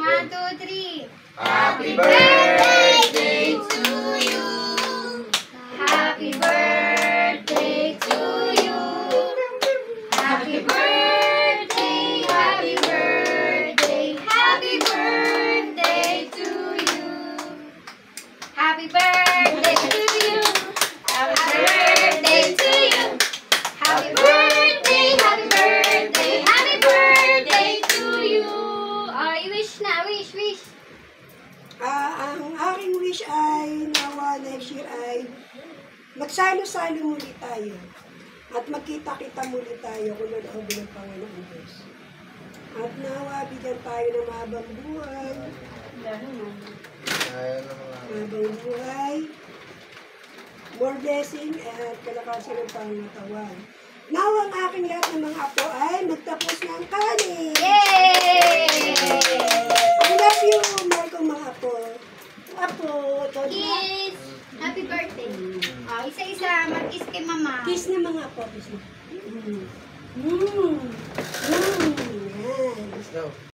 time. 1, 2, 3. Happy birthday to you. Happy birthday to you. Happy birthday, happy birthday, happy birthday to you. Happy birthday to you. Happy birthday to you. Happy birthday, happy birthday, happy birthday to you. Oh, i-wish na, wish. Ang aking wish ay nawa next year ay magsalo-salo muli tayo at magkita-kita muli tayo kung ano ng Panginoon Diyos. At nawa bigyan tayo ng mahabang buhay, mahabang buhay, more blessing at kalakasan ng pangatawan. Nawa ang aking lahat ng mga apo ay magtapos ng kanin. Yay! I love you, mahal kong mga apo. Apo, Kiss! Happy birthday. Oh, isa-isa. Mag-kiss kay mama. kiss na mga apo. Kiss na. Yan. Let's go.